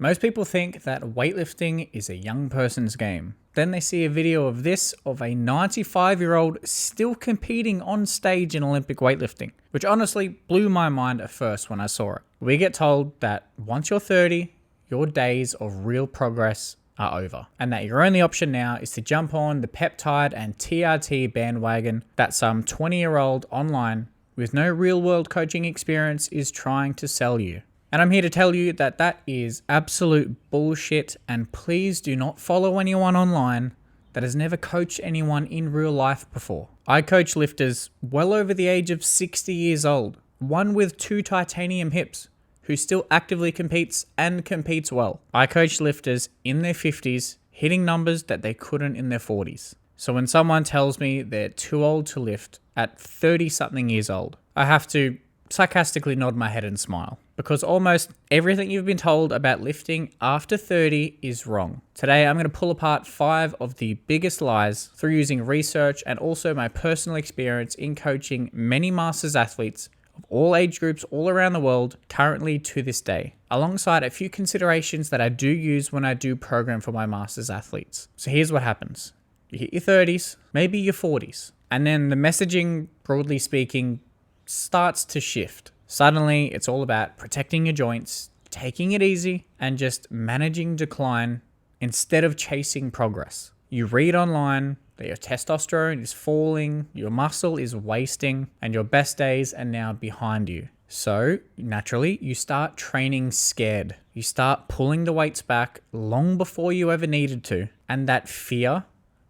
Most people think that weightlifting is a young person's game. Then they see a video of this of a 95-year-old still competing on stage in Olympic weightlifting, which honestly blew my mind at first when I saw it. We get told that once you're 30, your days of real progress are over, and that your only option now is to jump on the peptide and TRT bandwagon that some 20-year-old online with no real-world coaching experience is trying to sell you. And I'm here to tell you that that is absolute bullshit, and please do not follow anyone online that has never coached anyone in real life before. I coach lifters well over the age of 60 years old, one with 2 titanium hips, who still actively competes and competes well. I coach lifters in their 50s, hitting numbers that they couldn't in their 40s. So when someone tells me they're too old to lift at 30-something years old, I have to sarcastically nod my head and smile, because almost everything you've been told about lifting after 30 is wrong. Today, I'm going to pull apart 5 of the biggest lies through using research and also my personal experience in coaching many masters athletes of all age groups all around the world currently to this day, alongside a few considerations that I do use when I do program for my masters athletes. So here's what happens. You hit your 30s, maybe your 40s, and then the messaging, broadly speaking, starts to shift. Suddenly, it's all about protecting your joints, taking it easy, and just managing decline instead of chasing progress. You read online that your testosterone is falling, your muscle is wasting, and your best days are now behind you. So, naturally, you start training scared. You start pulling the weights back long before you ever needed to, and that fear,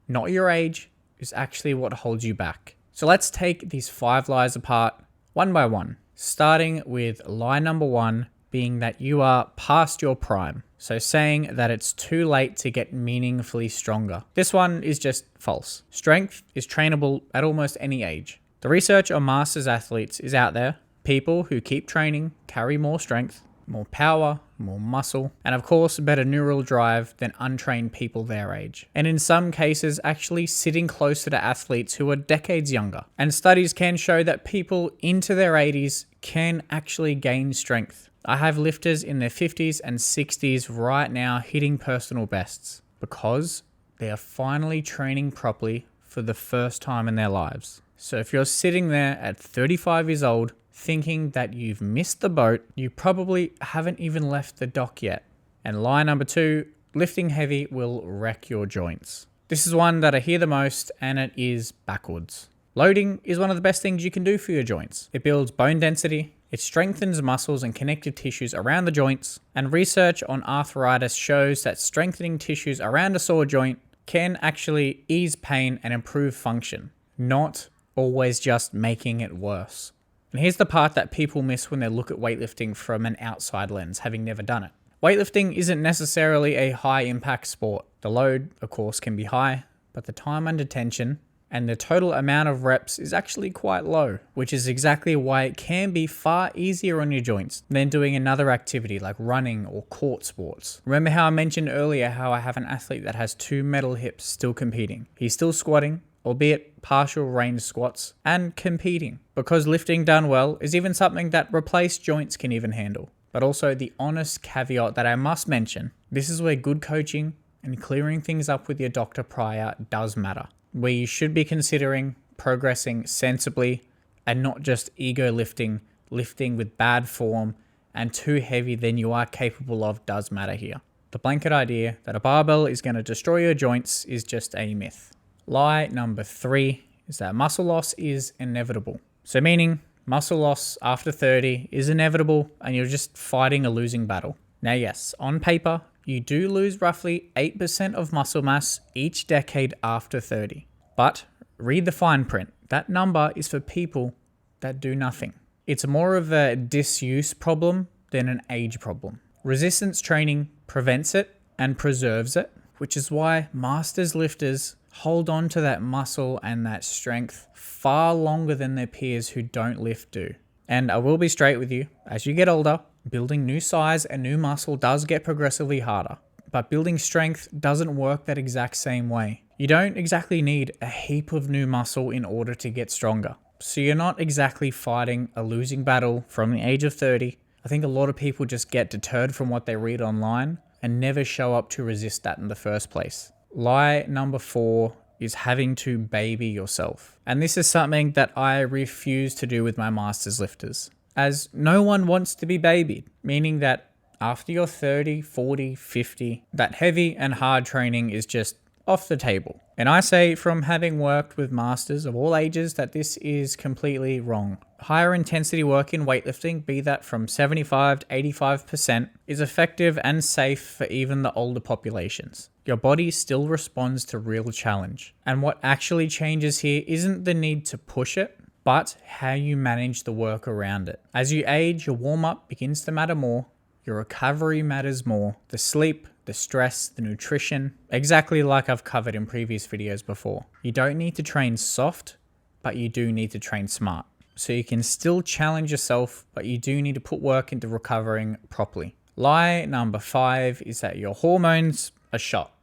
not your age, is actually what holds you back. So let's take these 5 lies apart one by one, starting with lie number 1 being that you are past your prime. So saying that it's too late to get meaningfully stronger. This one is just false. Strength is trainable at almost any age. The research on masters athletes is out there. People who keep training carry more strength, more power, more muscle, and of course better neural drive than untrained people their age. And in some cases actually sitting closer to athletes who are decades younger. And studies can show that people into their 80s can actually gain strength. I have lifters in their 50s and 60s right now hitting personal bests because they are finally training properly for the first time in their lives. So if you're sitting there at 35 years old thinking that you've missed the boat, you probably haven't even left the dock yet. And lie number 2, lifting heavy will wreck your joints. This is one that I hear the most, and it is backwards. Loading is one of the best things you can do for your joints. It builds bone density, it strengthens muscles and connective tissues around the joints, and research on arthritis shows that strengthening tissues around a sore joint can actually ease pain and improve function, not always just making it worse. And here's the part that people miss when they look at weightlifting from an outside lens, having never done it. Weightlifting isn't necessarily a high impact sport. The load, of course, can be high, but the time under tension and the total amount of reps is actually quite low, which is exactly why it can be far easier on your joints than doing another activity like running or court sports. Remember how I mentioned earlier how I have an athlete that has 2 metal hips still competing. He's still squatting, albeit partial range squats, and competing. Because lifting done well is even something that replaced joints can even handle. But also the honest caveat that I must mention, this is where good coaching and clearing things up with your doctor prior does matter. Where you should be considering progressing sensibly and not just ego lifting with bad form and too heavy than you are capable of does matter here. The blanket idea that a barbell is going to destroy your joints is just a myth. Lie number 3 is that muscle loss is inevitable. So meaning muscle loss after 30 is inevitable and you're just fighting a losing battle. Now yes, on paper, you do lose roughly 8% of muscle mass each decade after 30. But read the fine print. That number is for people that do nothing. It's more of a disuse problem than an age problem. Resistance training prevents it and preserves it, which is why masters lifters hold on to that muscle and that strength far longer than their peers who don't lift do. And I will be straight with you, as you get older, building new size and new muscle does get progressively harder. But building strength doesn't work that exact same way. You don't exactly need a heap of new muscle in order to get stronger. So you're not exactly fighting a losing battle from the age of 30 I think a lot of people just get deterred from what they read online and never show up to resist that in the first place. Lie number 4 is having to baby yourself. And this is something that I refuse to do with my masters lifters, as no one wants to be babied, meaning that after you're 30, 40, 50, that heavy and hard training is just off the table. And I say from having worked with masters of all ages that this is completely wrong. Higher intensity work in weightlifting, be that from 75 to 85%, is effective and safe for even the older populations. Your body still responds to real challenge. And what actually changes here isn't the need to push it, but how you manage the work around it. As you age, your warm-up begins to matter more, your recovery matters more, the sleep, the stress, the nutrition, exactly like I've covered in previous videos before. You don't need to train soft, but you do need to train smart. So you can still challenge yourself, but you do need to put work into recovering properly. Lie number 5 is that your hormones are shot.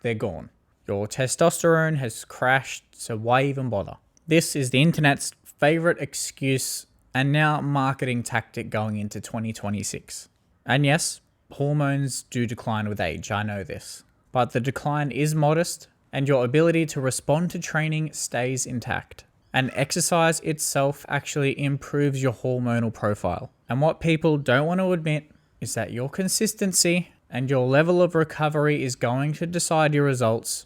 They're gone. Your testosterone has crashed, so why even bother? This is the internet's favorite excuse and now marketing tactic going into 2026. And yes, hormones do decline with age, I know this. But the decline is modest and your ability to respond to training stays intact. And exercise itself actually improves your hormonal profile. And what people don't want to admit is that your consistency and your level of recovery is going to decide your results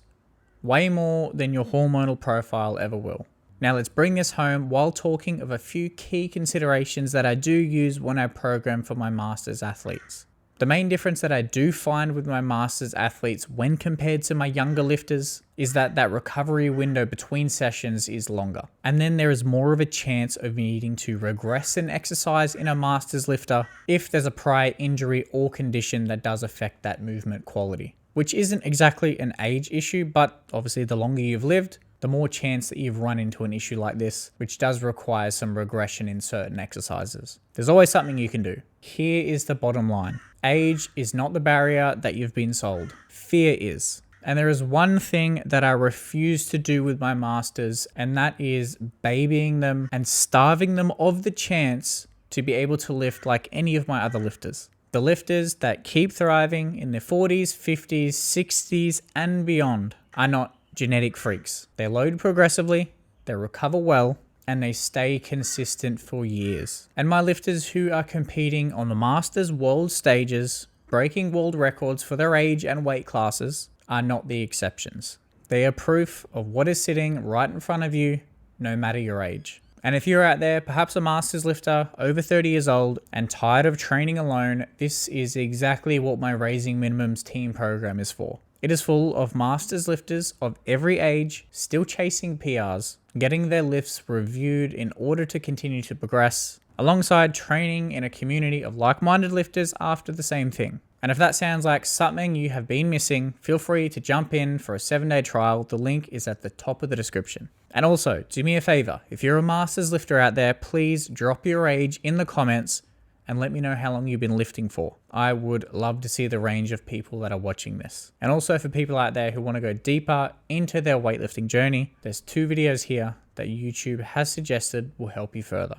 way more than your hormonal profile ever will. Now let's bring this home while talking of a few key considerations that I do use when I program for my masters athletes. The main difference that I do find with my masters athletes when compared to my younger lifters is that recovery window between sessions is longer. And then there is more of a chance of needing to regress in exercise in a masters lifter if there's a prior injury or condition that does affect that movement quality, which isn't exactly an age issue, but obviously the longer you've lived, the more chance that you've run into an issue like this, which does require some regression in certain exercises. There's always something you can do. Here is the bottom line. Age is not the barrier that you've been sold. Fear is. And there is one thing that I refuse to do with my masters, and that is babying them and starving them of the chance to be able to lift like any of my other lifters. The lifters that keep thriving in their 40s, 50s, 60s, and beyond are not genetic freaks. They load progressively, they recover well, and they stay consistent for years. And my lifters who are competing on the Masters World stages, breaking world records for their age and weight classes, are not the exceptions. They are proof of what is sitting right in front of you, no matter your age. And if you're out there, perhaps a Masters lifter, over 30 years old, and tired of training alone, this is exactly what my Raising Minimums team program is for. It is full of masters lifters of every age, still chasing PRs, getting their lifts reviewed in order to continue to progress, alongside training in a community of like-minded lifters after the same thing. And if that sounds like something you have been missing, feel free to jump in for a 7-day trial. The link is at the top of the description. And also, do me a favor, if you're a masters lifter out there, please drop your age in the comments and let me know how long you've been lifting for. I would love to see the range of people that are watching this. And also for people out there who want to go deeper into their weightlifting journey, there's 2 videos here that YouTube has suggested will help you further.